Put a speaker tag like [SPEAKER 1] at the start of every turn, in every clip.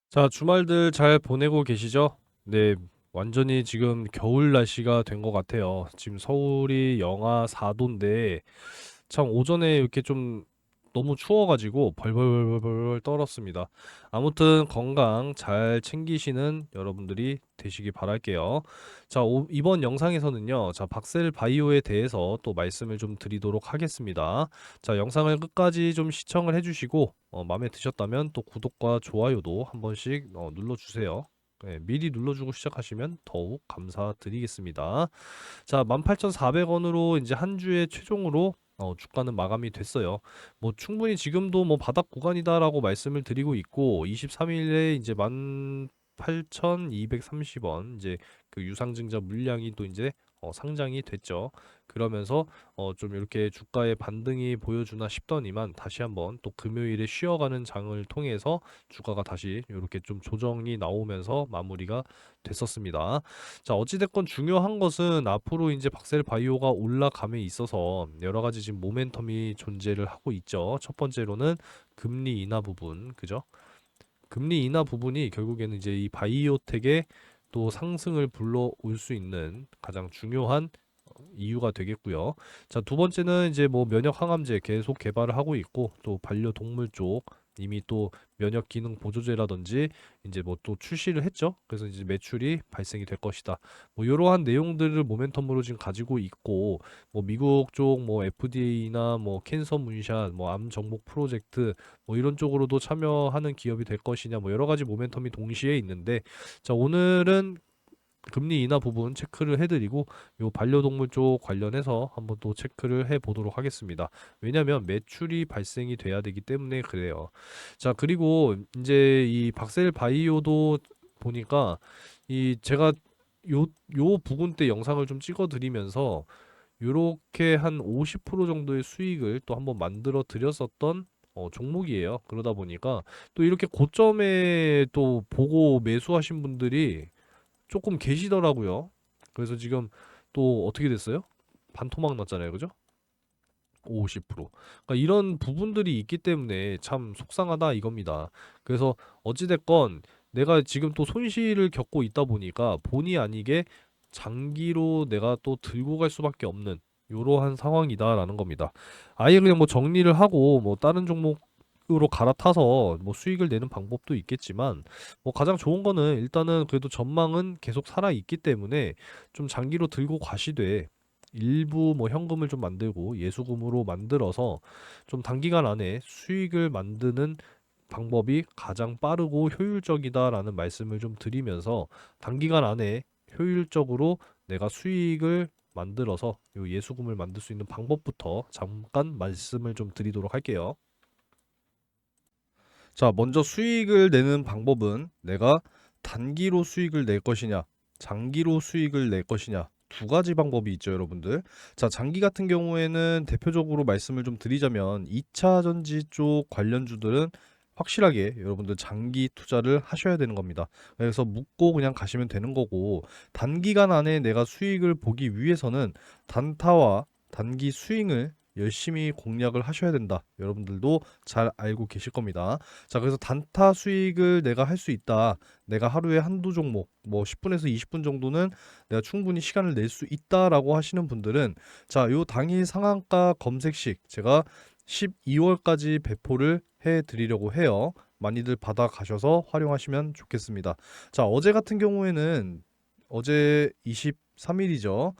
[SPEAKER 1] 자, 주말들 잘 보내고 계시죠? 네, 완전히 지금 겨울 날씨가 된 것 같아요. 지금 서울이 영하 4도인데, 참 오전에 이렇게 좀 너무 추워가지고 벌벌벌벌 떨었습니다. 아무튼 건강 잘 챙기시는 여러분들이 되시기 바랄게요. 자, 이번 영상에서는요, 자, 박셀 바이오에 대해서 또 말씀을 좀 드리도록 하겠습니다. 자, 영상을 끝까지 좀 시청을 해주시고, 마음에 드셨다면 또 구독과 좋아요도 한 번씩 눌러주세요. 네, 미리 눌러주고 시작하시면 더욱 감사드리겠습니다. 자, 18,400원으로 이제 한 주에 최종으로 주가는 마감이 됐어요. 뭐 충분히 지금도 뭐 바닥 구간이다라고 말씀을 드리고 있고 23일에 이제 18,230원 이제 그 유상증자 물량이 또 이제 상장이 됐죠. 그러면서 좀 이렇게 주가의 반등이 보여주나 싶더니만 다시 한번 또 금요일에 쉬어가는 장을 통해서 주가가 다시 이렇게 좀 조정이 나오면서 마무리가 됐었습니다. 자, 어찌됐건 중요한 것은 앞으로 이제 박셀 바이오가 올라감에 있어서 여러 가지 지금 모멘텀이 존재를 하고 있죠. 첫 번째로는 금리 인하 부분, 그죠? 금리 인하 부분이 결국에는 이제 이 바이오텍의 또 상승을 불러올 수 있는 가장 중요한 이유가 되겠고요. 자, 두 번째는 이제 뭐 면역 항암제 계속 개발을 하고 있고 또 반려동물 쪽 이미 또 면역 기능 보조제라든지 이제 뭐 또 출시를 했죠. 그래서 이제 매출이 발생이 될 것이다. 뭐 이러한 내용들을 모멘텀으로 지금 가지고 있고 뭐 미국 쪽 뭐 FDA나 뭐 캔서 문샷 뭐 암 정복 프로젝트 뭐 이런 쪽으로도 참여하는 기업이 될 것이냐 뭐 여러 가지 모멘텀이 동시에 있는데 자, 오늘은 금리 인하 부분 체크를 해드리고 요 반려동물 쪽 관련해서 한번 또 체크를 해보도록 하겠습니다. 왜냐면 매출이 발생이 돼야 되기 때문에 그래요. 자, 그리고 이제 이 박셀 바이오도 보니까 이 제가 요 부분 때 영상을 좀 찍어드리면서 요렇게 한 50% 정도의 수익을 또 한번 만들어 드렸었던 종목이에요. 그러다 보니까 또 이렇게 고점에 또 보고 매수하신 분들이 조금 계시더라고요. 그래서 지금 또 어떻게 됐어요? 반토막 났잖아요. 그죠? 50%. 그러니까 이런 부분들이 있기 때문에 참 속상하다 이겁니다. 그래서 어찌됐건 내가 지금 또 손실을 겪고 있다 보니까 본의 아니게 장기로 내가 또 들고 갈 수밖에 없는 이러한 상황이다라는 겁니다. 아예 그냥 뭐 정리를 하고 뭐 다른 종목으로 갈아타서 뭐 수익을 내는 방법도 있겠지만 뭐 가장 좋은 거는 일단은 그래도 전망은 계속 살아 있기 때문에 좀 장기로 들고 가시되 일부 뭐 현금을 좀 만들고 예수금으로 만들어서 좀 단기간 안에 수익을 만드는 방법이 가장 빠르고 효율적이다라는 말씀을 좀 드리면서 단기간 안에 효율적으로 내가 수익을 만들어서 요 예수금을 만들 수 있는 방법부터 잠깐 말씀을 좀 드리도록 할게요. 자, 먼저 수익을 내는 방법은 내가 단기로 수익을 낼 것이냐, 장기로 수익을 낼 것이냐, 두 가지 방법이 있죠, 여러분들. 자, 장기 같은 경우에는 대표적으로 말씀을 좀 드리자면 2차 전지 쪽 관련주들은 확실하게 여러분들 장기 투자를 하셔야 되는 겁니다. 그래서 묻고 그냥 가시면 되는 거고, 단기간 안에 내가 수익을 보기 위해서는 단타와 단기 스윙을 열심히 공략을 하셔야 된다. 여러분들도 잘 알고 계실 겁니다. 자, 그래서 단타 수익을 내가 할 수 있다. 내가 하루에 한두 종목, 뭐 10분에서 20분 정도는 내가 충분히 시간을 낼 수 있다라고 하시는 분들은 자, 요 당일 상한가 검색식 제가 12월까지 배포를 해 드리려고 해요. 많이들 받아 가셔서 활용하시면 좋겠습니다. 자, 어제 같은 경우에는 어제 23일이죠.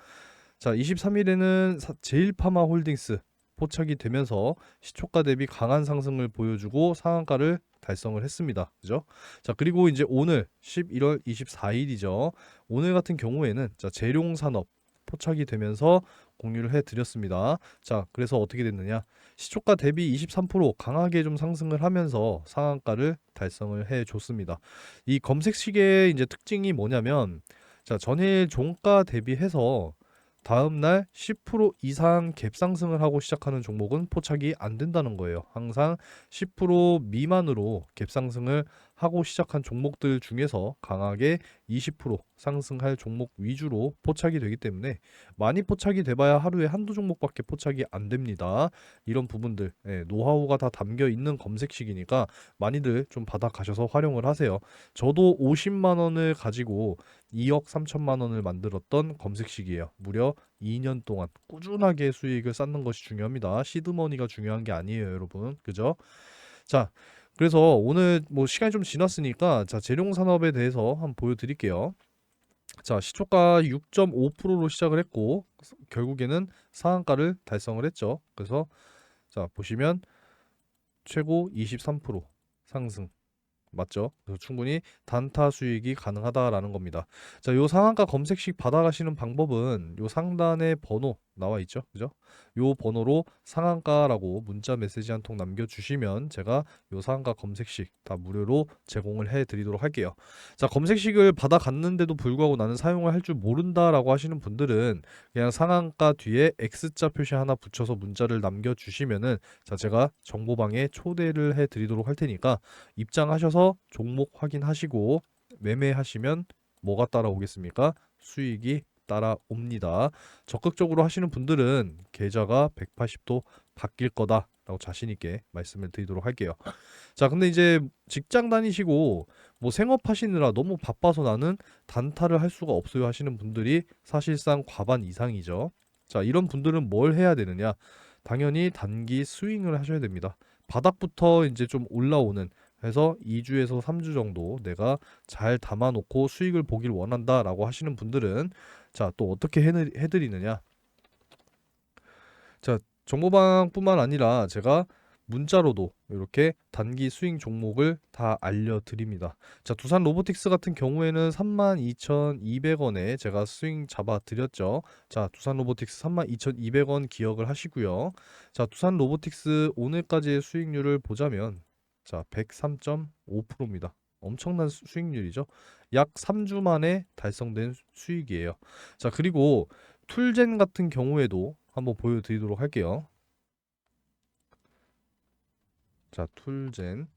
[SPEAKER 1] 자, 23일에는 제일파마 홀딩스 포착이 되면서 시초가 대비 강한 상승을 보여주고 상한가를 달성을 했습니다. 그죠? 자, 그리고 이제 오늘 11월 24일이죠. 오늘 같은 경우에는 자, 재룡산업 포착이 되면서 공유를 해 드렸습니다. 자, 그래서 어떻게 됐느냐? 시초가 대비 23% 강하게 좀 상승을 하면서 상한가를 달성을 해 줬습니다. 이 검색식의 이제 특징이 뭐냐면 자, 전일 종가 대비해서 다음날 10% 이상 갭 상승을 하고 시작하는 종목은 포착이 안 된다는 거예요. 항상 10% 미만으로 갭 상승을 하고 시작한 종목들 중에서 강하게 20% 상승할 종목 위주로 포착이 되기 때문에 많이 포착이 돼봐야 하루에 한두 종목밖에 포착이 안 됩니다. 이런 부분들 노하우가 다 담겨 있는 검색식이니까 많이들 좀 받아가셔서 활용을 하세요. 저도 50만 원을 가지고 2억 3천만 원을 만들었던 검색식이에요. 무려 2년 동안 꾸준하게 수익을 쌓는 것이 중요합니다. 시드머니가 중요한 게 아니에요, 여러분. 그죠? 자, 그래서 오늘 뭐 시간이 좀 지났으니까 자, 재룡 산업에 대해서 한번 보여드릴게요. 자, 시초가 6.5%로 시작을 했고 결국에는 상한가를 달성을 했죠. 그래서 자, 보시면 최고 23% 상승. 맞죠? 그래서 충분히 단타 수익이 가능하다라는 겁니다. 자, 요 상한가 검색식 받아가시는 방법은 요 상단에 번호 나와 있죠, 그죠? 요 번호로 상한가라고 문자 메시지 한 통 남겨주시면 제가 요 상한가 검색식 다 무료로 제공을 해드리도록 할게요. 자, 검색식을 받아갔는데도 불구하고 나는 사용을 할 줄 모른다라고 하시는 분들은 그냥 상한가 뒤에 X자 표시 하나 붙여서 문자를 남겨주시면은 자, 제가 정보방에 초대를 해드리도록 할 테니까 입장하셔서 종목 확인하시고 매매하시면 뭐가 따라오겠습니까? 수익이 따라옵니다. 적극적으로 하시는 분들은 계좌가 180도 바뀔 거다라고 자신 있게 말씀을 드리도록 할게요. 자, 근데 이제 직장 다니시고 뭐 생업하시느라 너무 바빠서 나는 단타를 할 수가 없어요 하시는 분들이 사실상 과반 이상이죠. 자, 이런 분들은 뭘 해야 되느냐? 당연히 단기 스윙을 하셔야 됩니다. 바닥부터 이제 좀 올라오는 해서 2주에서 3주 정도 내가 잘 담아놓고 수익을 보길 원한다라고 하시는 분들은 자, 또 어떻게 해드리느냐? 자, 정보방뿐만 아니라 제가 문자로도 이렇게 단기 스윙 종목을 다 알려드립니다. 자, 두산 로보틱스 같은 경우에는 32,200원에 제가 스윙 잡아 드렸죠. 자, 두산 로보틱스 32,200원 기억을 하시고요. 자, 두산 로보틱스 오늘까지의 수익률을 보자면 자, 103.5%입니다. 엄청난 수익률이죠. 약 3주 만에 달성된 수익이에요. 자, 그리고 툴젠 같은 경우에도 한번 보여드리도록 할게요. 자, 툴젠.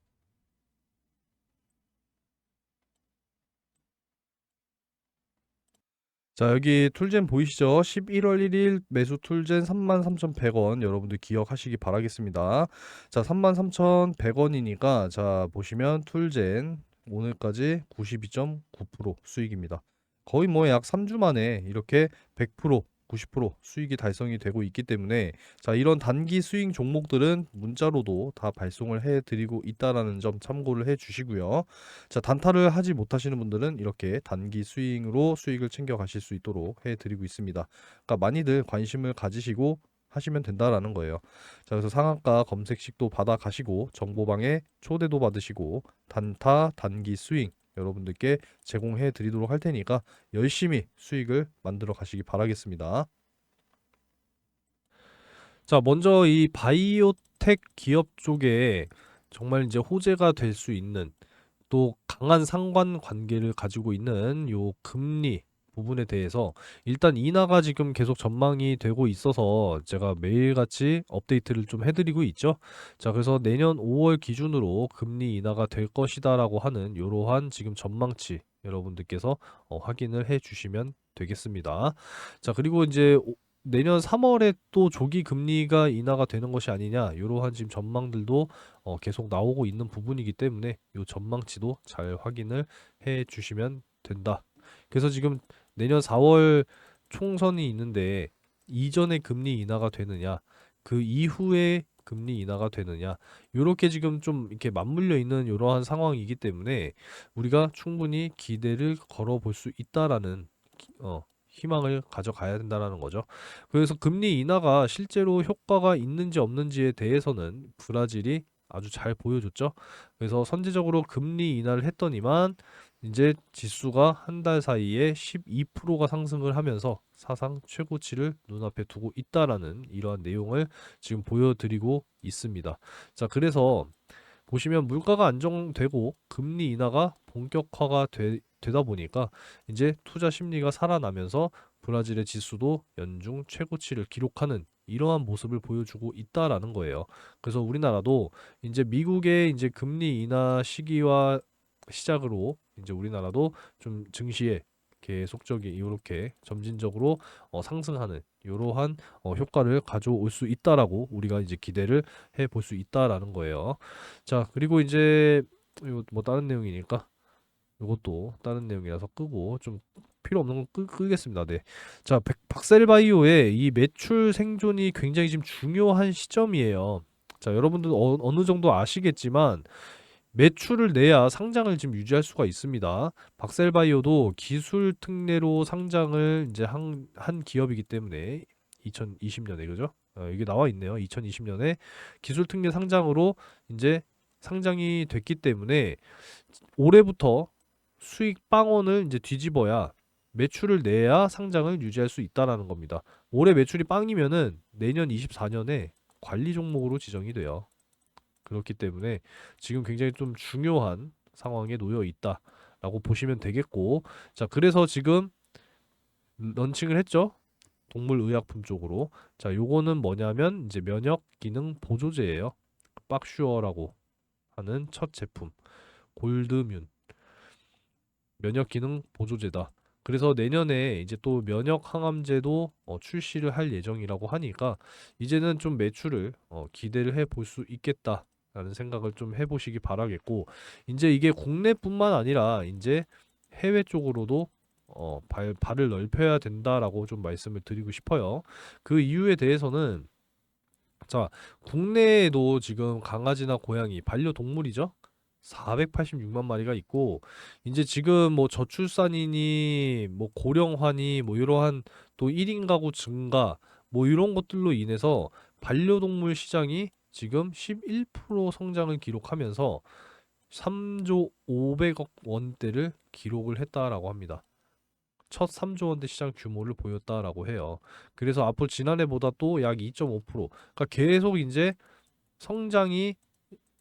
[SPEAKER 1] 자, 여기 툴젠 보이시죠? 11월 1일 매수 툴젠 33,100원 여러분들 기억하시기 바라겠습니다. 자, 33,100원이니까 자, 보시면 툴젠 오늘까지 92.9% 수익입니다. 거의 뭐 약 3주 만에 이렇게 100% 90% 수익이 달성이 되고 있기 때문에 자, 이런 단기 스윙 종목들은 문자로도 다 발송을 해 드리고 있다라는 점 참고를 해 주시고요. 자, 단타를 하지 못하시는 분들은 이렇게 단기 스윙으로 수익을 챙겨 가실 수 있도록 해 드리고 있습니다. 그러니까 많이들 관심을 가지시고 하시면 된다라는 거예요. 자, 그래서 상한가 검색식도 받아 가시고 정보방에 초대도 받으시고 단타 단기 스윙 여러분들께 제공해 드리도록 할 테니까 열심히 수익을 만들어 가시기 바라겠습니다. 자, 먼저 이 바이오텍 기업 쪽에 정말 이제 호재가 될 수 있는 또 강한 상관관계를 가지고 있는 요 금리 부분에 대해서 일단 인하가 지금 계속 전망이 되고 있어서 제가 매일같이 업데이트를 좀 해드리고 있죠. 자, 그래서 내년 5월 기준으로 금리 인하가 될 것이다라고 하는 이러한 지금 전망치 여러분들께서 확인을 해 주시면 되겠습니다. 자, 그리고 이제 내년 3월에 또 조기 금리가 인하가 되는 것이 아니냐 이러한 지금 전망들도 계속 나오고 있는 부분이기 때문에 이 전망치도 잘 확인을 해 주시면 된다. 그래서 지금 내년 4월 총선이 있는데 이전에 금리 인하가 되느냐, 그 이후에 금리 인하가 되느냐, 이렇게 지금 좀 이렇게 맞물려 있는 이러한 상황이기 때문에 우리가 충분히 기대를 걸어볼 수 있다라는 희망을 가져가야 된다라는 거죠. 그래서 금리 인하가 실제로 효과가 있는지 없는지에 대해서는 브라질이 아주 잘 보여줬죠. 그래서 선제적으로 금리 인하를 했더니만 이제 지수가 한 달 사이에 12%가 상승을 하면서 사상 최고치를 눈앞에 두고 있다라는 이러한 내용을 지금 보여드리고 있습니다. 자, 그래서 보시면 물가가 안정되고 금리 인하가 본격화가 되다 보니까 이제 투자 심리가 살아나면서 브라질의 지수도 연중 최고치를 기록하는 이러한 모습을 보여주고 있다라는 거예요. 그래서 우리나라도 이제 미국의 이제 금리 인하 시기와 시작으로 이제 우리나라도 좀 증시에 계속적인 이렇게 점진적으로 상승하는 이러한 효과를 가져올 수 있다라고 우리가 이제 기대를 해 볼 수 있다라는 거예요. 자, 그리고 이제 이거 뭐 다른 내용이니까 이것도 다른 내용이라서 끄고 좀 필요 없는 건 끄겠습니다. 네. 자, 박셀바이오의 이 매출 생존이 굉장히 지금 중요한 시점이에요. 자, 여러분들 어느 정도 아시겠지만 매출을 내야 상장을 지금 유지할 수가 있습니다. 박셀바이오도 기술 특례로 상장을 이제 한 기업이기 때문에 2020년에 그죠? 이게 나와 있네요. 2020년에 기술 특례 상장으로 이제 상장이 됐기 때문에 올해부터 수익 빵원을 이제 뒤집어야 매출을 내야 상장을 유지할 수 있다라는 겁니다. 올해 매출이 빵이면은 내년 24년에 관리 종목으로 지정이 돼요. 그렇기 때문에 지금 굉장히 좀 중요한 상황에 놓여 있다라고 보시면 되겠고, 자, 그래서 지금 런칭을 했죠. 동물의약품 쪽으로. 자, 요거는 뭐냐면 이제 면역 기능 보조제예요. 박슈어라고 하는 첫 제품 골드뮨 면역 기능 보조제다. 그래서 내년에 이제 또 면역 항암제도 출시를 할 예정이라고 하니까 이제는 좀 매출을 기대를 해 볼 수 있겠다라는 생각을 좀 해보시기 바라겠고, 이제 이게 국내뿐만 아니라 이제 해외 쪽으로도 발을 넓혀야 된다라고 좀 말씀을 드리고 싶어요. 그 이유에 대해서는 자, 국내에도 지금 강아지나 고양이 반려동물이죠. 486만 마리가 있고 이제 지금 뭐 저출산이니 뭐 고령화니 뭐 이러한 또 1인 가구 증가 뭐 이런 것들로 인해서 반려동물 시장이 지금 11% 성장을 기록하면서 3조 500억 원대를 기록을 했다라고 합니다. 첫 3조 원대 시장 규모를 보였다라고 해요. 그래서 앞으로 지난해보다 또 약 2.5%, 그러니까 계속 이제 성장이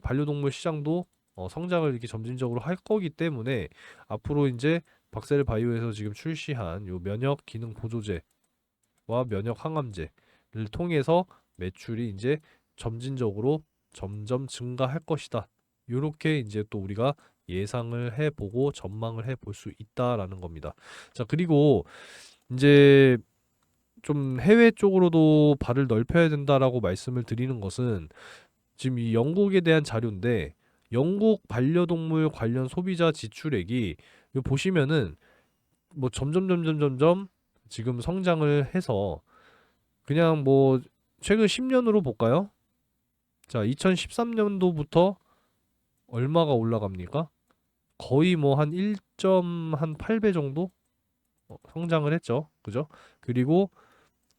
[SPEAKER 1] 반려동물 시장도 성장을 이렇게 점진적으로 할 거기 때문에 앞으로 이제 박셀 바이오에서 지금 출시한 요 면역 기능 보조제와 면역 항암제를 통해서 매출이 이제 점진적으로 점점 증가할 것이다. 요렇게 이제 또 우리가 예상을 해보고 전망을 해볼 수 있다라는 겁니다. 자, 그리고 이제 좀 해외 쪽으로도 발을 넓혀야 된다라고 말씀을 드리는 것은 지금 이 영국에 대한 자료인데 영국 반려동물 관련 소비자 지출액이 이거 보시면은 뭐 점점 지금 성장을 해서 그냥 뭐 최근 10년으로 볼까요? 자, 2013년도부터 얼마가 올라갑니까? 거의 뭐 한 1.8배 정도 성장을 했죠. 그죠? 그리고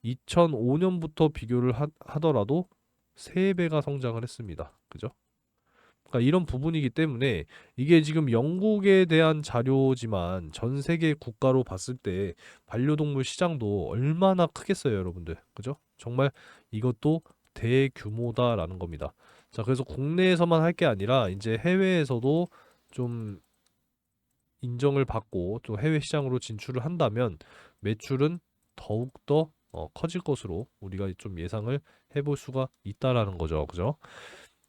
[SPEAKER 1] 2005년부터 비교를 하더라도 3배가 성장을 했습니다. 그죠? 그러니까 이런 부분이기 때문에 이게 지금 영국에 대한 자료지만 전 세계 국가로 봤을 때 반려동물 시장도 얼마나 크겠어요, 여러분들. 그죠? 정말 이것도 대규모다라는 겁니다. 자, 그래서 국내에서만 할 게 아니라 이제 해외에서도 좀 인정을 받고 또 해외 시장으로 진출을 한다면 매출은 더욱더 커질 것으로 우리가 좀 예상을 해볼 수가 있다라는 거죠. 그죠?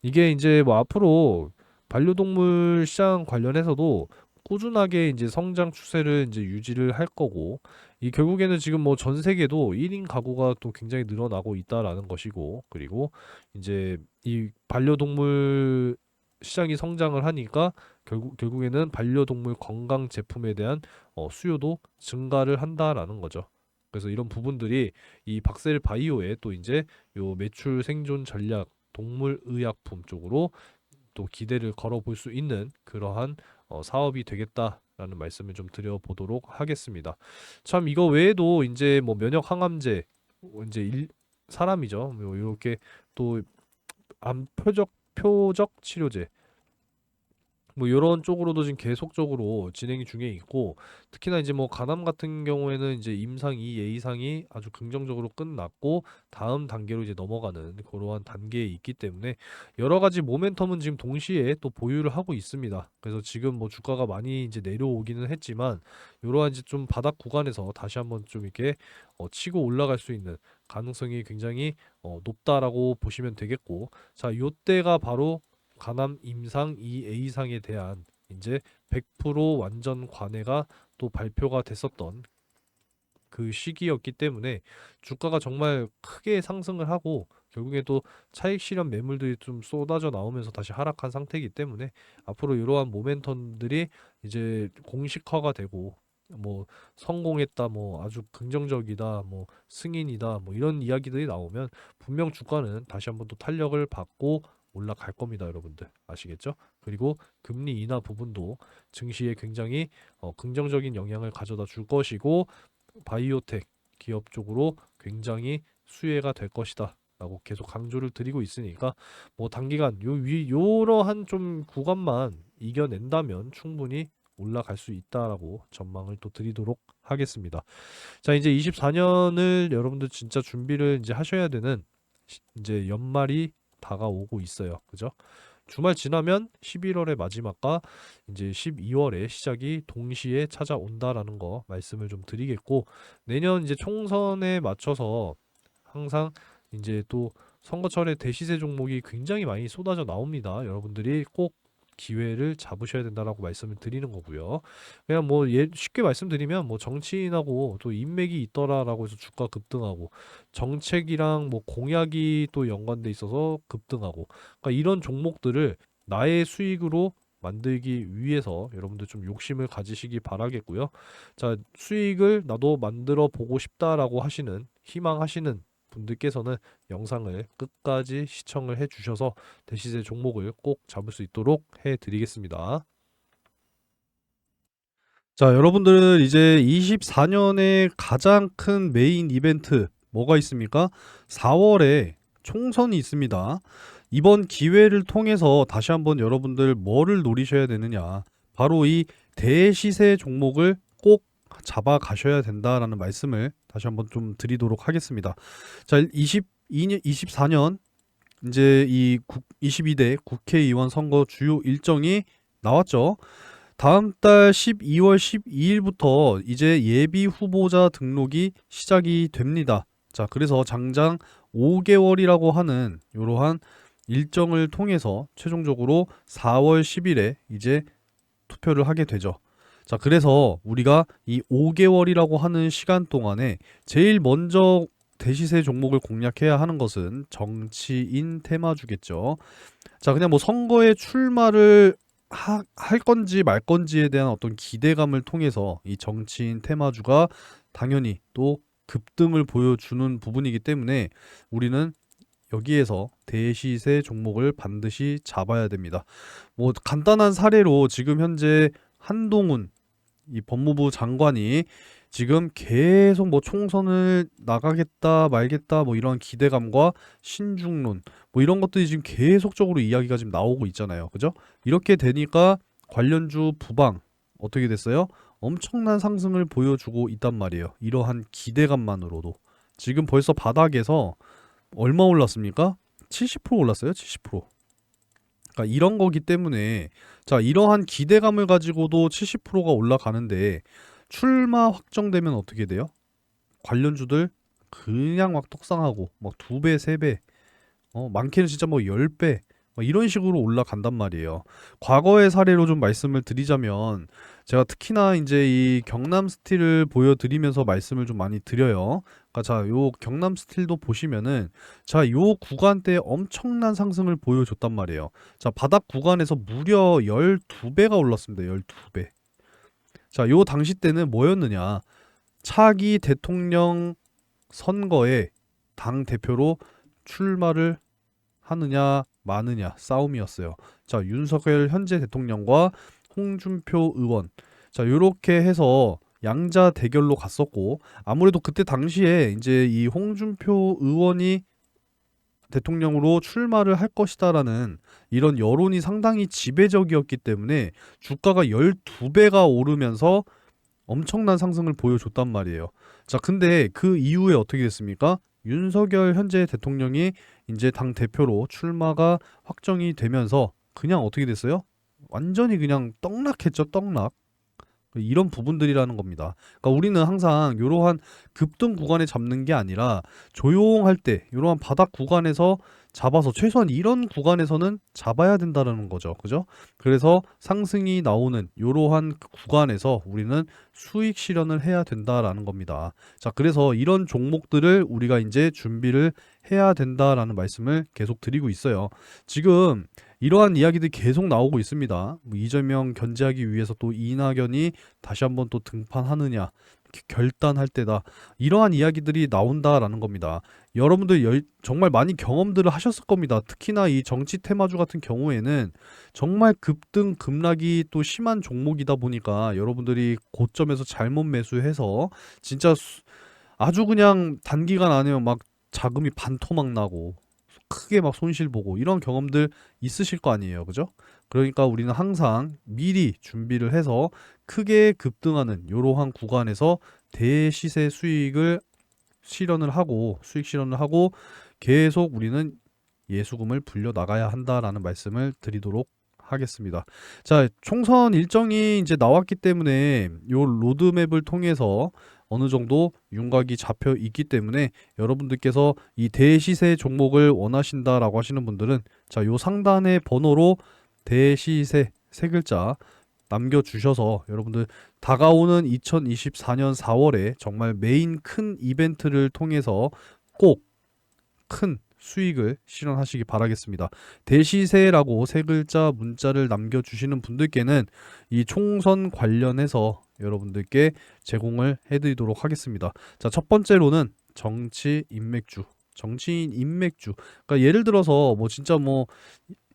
[SPEAKER 1] 이게 이제 뭐 앞으로 반려동물 시장 관련해서도 꾸준하게 이제 성장 추세를 이제 유지를 할 거고, 이 결국에는 지금 뭐 전 세계도 1인 가구가 또 굉장히 늘어나고 있다라는 것이고, 그리고 이제 이 반려동물 시장이 성장을 하니까 결국에는 반려동물 건강 제품에 대한 수요도 증가를 한다라는 거죠. 그래서 이런 부분들이 이 박셀 바이오의 또 이제 요 매출 생존 전략 동물 의약품 쪽으로 또 기대를 걸어볼 수 있는 그러한 사업이 되겠다라는 말씀을 좀 드려보도록 하겠습니다. 참 이거 외에도 이제 뭐 면역 항암제 이제 사람이죠. 뭐 이렇게 또 암 표적 치료제 뭐 이런 쪽으로도 지금 계속적으로 진행 중에 있고, 특히나 이제 뭐 간암 같은 경우에는 이제 임상 2 예의상이 아주 긍정적으로 끝났고 다음 단계로 이제 넘어가는 그러한 단계에 있기 때문에 여러 가지 모멘텀은 지금 동시에 또 보유를 하고 있습니다. 그래서 지금 뭐 주가가 많이 이제 내려오기는 했지만 이러한 이제 좀 바닥 구간에서 다시 한번 좀 이렇게 치고 올라갈 수 있는 가능성이 굉장히 높다라고 보시면 되겠고, 자, 요때가 바로 간암 임상 2A상에 대한 이제 100% 완전 관해가 또 발표가 됐었던 그 시기였기 때문에 주가가 정말 크게 상승을 하고 결국에 또 차익 실현 매물들이 좀 쏟아져 나오면서 다시 하락한 상태이기 때문에 앞으로 이러한 모멘텀들이 이제 공식화가 되고 뭐 성공했다, 뭐 아주 긍정적이다, 뭐 승인이다, 뭐 이런 이야기들이 나오면 분명 주가는 다시 한번 또 탄력을 받고 올라갈 겁니다, 여러분들. 아시겠죠? 그리고 금리 인하 부분도 증시에 굉장히 긍정적인 영향을 가져다 줄 것이고 바이오텍 기업 쪽으로 굉장히 수혜가 될 것이다 라고 계속 강조를 드리고 있으니까 뭐 단기간 요러한 좀 구간만 이겨낸다면 충분히 올라갈 수 있다라고 전망을 또 드리도록 하겠습니다. 자, 이제 24년을 여러분들 진짜 준비를 이제 하셔야 되는 이제 연말이 다가오고 있어요. 그죠? 주말 지나면 11월의 마지막과 이제 12월의 시작이 동시에 찾아온다라는 거 말씀을 좀 드리겠고, 내년 이제 총선에 맞춰서 항상 이제 또 선거철에 대시세 종목이 굉장히 많이 쏟아져 나옵니다. 여러분들이 꼭 기회를 잡으셔야 된다라고 말씀을 드리는 거고요. 그냥 뭐 쉽게 말씀드리면 뭐 정치인하고 또 인맥이 있더라라고 해서 주가 급등하고, 정책이랑 뭐 공약이 또 연관돼 있어서 급등하고, 그러니까 이런 종목들을 나의 수익으로 만들기 위해서 여러분들 좀 욕심을 가지시기 바라겠고요. 자, 수익을 나도 만들어 보고 싶다라고 하시는, 희망하시는 분들께서는 영상을 끝까지 시청을 해 주셔서 대시세 종목을 꼭 잡을 수 있도록 해 드리겠습니다. 자, 여러분들 이제 24년의 가장 큰 메인 이벤트 뭐가 있습니까? 4월에 총선이 있습니다. 이번 기회를 통해서 다시 한번 여러분들 뭐를 노리셔야 되느냐? 바로 이 대시세 종목을 꼭 잡아 가셔야 된다라는 말씀을 다시 한번 좀 드리도록 하겠습니다. 자, 24년 이제 22대 국회의원 선거 주요 일정이 나왔죠. 다음 달 12월 12일부터 이제 예비 후보자 등록이 시작이 됩니다. 자, 그래서 장장 5개월이라고 하는 이러한 일정을 통해서 최종적으로 4월 10일에 이제 투표를 하게 되죠. 자, 그래서 우리가 이 5개월이라고 하는 시간 동안에 제일 먼저 대시세 종목을 공략해야 하는 것은 정치인 테마주겠죠. 자, 그냥 뭐 선거에 출마를 할 건지 말 건지에 대한 어떤 기대감을 통해서 이 정치인 테마주가 당연히 또 급등을 보여주는 부분이기 때문에 우리는 여기에서 대시세 종목을 반드시 잡아야 됩니다. 뭐 간단한 사례로 지금 현재 한동훈 이 법무부 장관이 지금 계속 뭐 총선을 나가겠다 말겠다 뭐 이런 기대감과 신중론 뭐 이런 것들이 지금 계속적으로 이야기가 지금 나오고 있잖아요. 그죠? 이렇게 되니까 관련주 부방 어떻게 됐어요? 엄청난 상승을 보여주고 있단 말이에요. 이러한 기대감만으로도 지금 벌써 바닥에서 얼마 올랐습니까? 70% 올랐어요. 70%. 그러니까 이런 거기 때문에 자, 이러한 기대감을 가지고도 70%가 올라가는데 출마 확정되면 어떻게 돼요? 관련주들 그냥 막 떡상하고 막 2배, 3배, 많게는 진짜 뭐 10배 이런 식으로 올라간단 말이에요. 과거의 사례로 좀 말씀을 드리자면 제가 특히나 이제 이 경남 스틸을 보여드리면서 말씀을 좀 많이 드려요. 그러니까 자, 요 경남 스틸도 보시면은 자, 요 구간대 엄청난 상승을 보여줬단 말이에요. 자, 바닥 구간에서 무려 12배가 올랐습니다. 12배. 자, 요 당시 때는 뭐였느냐? 차기 대통령 선거에 당 대표로 출마를 하느냐 마느냐 싸움이었어요. 자, 윤석열 현재 대통령과 홍준표 의원. 자, 요렇게 해서 양자 대결로 갔었고 아무래도 그때 당시에 이제 이 홍준표 의원이 대통령으로 출마를 할 것이다라는 이런 여론이 상당히 지배적이었기 때문에 주가가 12배가 오르면서 엄청난 상승을 보여줬단 말이에요. 자, 근데 그 이후에 어떻게 됐습니까? 윤석열 현재 대통령이 이제 당 대표로 출마가 확정이 되면서 그냥 어떻게 됐어요? 완전히 그냥 떡락했죠, 떡락. 이런 부분들이라는 겁니다. 그러니까 우리는 항상 이러한 급등 구간에 잡는 게 아니라 조용할 때, 이러한 바닥 구간에서
[SPEAKER 2] 잡아서 최소한 이런 구간에서는 잡아야 된다라는 거죠. 그죠? 그래서 상승이 나오는 이러한 그 구간에서 우리는 수익 실현을 해야 된다라는 겁니다. 자, 그래서 이런 종목들을 우리가 이제 준비를 해야 된다라는 말씀을 계속 드리고 있어요. 지금 이러한 이야기들이 계속 나오고 있습니다. 뭐 이재명 견제하기 위해서 또 이낙연이 다시 한번 또 등판하느냐, 결단할 때다. 이러한 이야기들이 나온다라는 겁니다. 여러분들 정말 많이 경험들을 하셨을 겁니다. 특히나 이 정치 테마주 같은 경우에는 정말 급등 급락이 또 심한 종목이다 보니까 여러분들이 고점에서 잘못 매수해서 진짜 아주 그냥 단기간 안에 막 자금이 반토막 나고 크게 막 손실 보고 이런 경험들 있으실 거 아니에요. 그죠? 그러니까 우리는 항상 미리 준비를 해서 크게 급등하는 이러한 구간에서 대시세 수익을 실현을 하고 수익 실현을 하고 계속 우리는 예수금을 불려 나가야 한다라는 말씀을 드리도록 하겠습니다. 자, 총선 일정이 이제 나왔기 때문에 요 로드맵을 통해서 어느 정도 윤곽이 잡혀 있기 때문에 여러분들께서 이 대시세 종목을 원하신다라고 하시는 분들은 자, 요 상단의 번호로 대시세 세 글자 남겨주셔서 여러분들 다가오는 2024년 4월에 정말 메인 큰 이벤트를 통해서 꼭 큰 수익을 실현하시기 바라겠습니다. 대시세라고 세 글자 문자를 남겨주시는 분들께는 이 총선 관련해서 여러분들께 제공을 해드리도록 하겠습니다. 자, 첫 번째로는 정치 인맥주. 정치인 인맥주. 그러니까 예를 들어서 뭐 진짜 뭐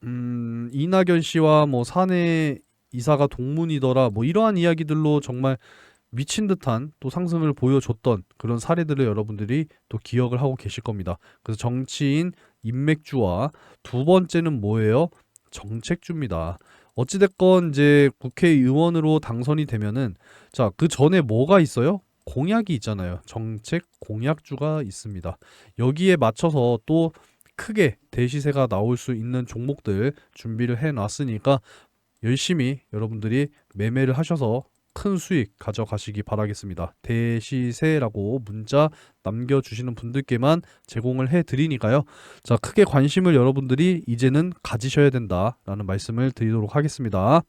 [SPEAKER 2] 이낙연 씨와 뭐 사내 이사가 동문이더라 뭐 이러한 이야기들로 정말 미친 듯한 또 상승을 보여줬던 그런 사례들을 여러분들이 또 기억을 하고 계실 겁니다. 그래서 정치인 인맥주와 두 번째는 뭐예요? 정책주입니다. 어찌됐건 이제 국회의원으로 당선이 되면은 자, 그 전에 뭐가 있어요? 공약이 있잖아요. 정책 공약주가 있습니다. 여기에 맞춰서 또 크게 대시세가 나올 수 있는 종목들 준비를 해 놨으니까 열심히 여러분들이 매매를 하셔서 큰 수익 가져가시기 바라겠습니다. 대시세라고 문자 남겨주시는 분들께만 제공을 해드리니까요. 자, 크게 관심을 여러분들이 이제는 가지셔야 된다라는 말씀을 드리도록 하겠습니다.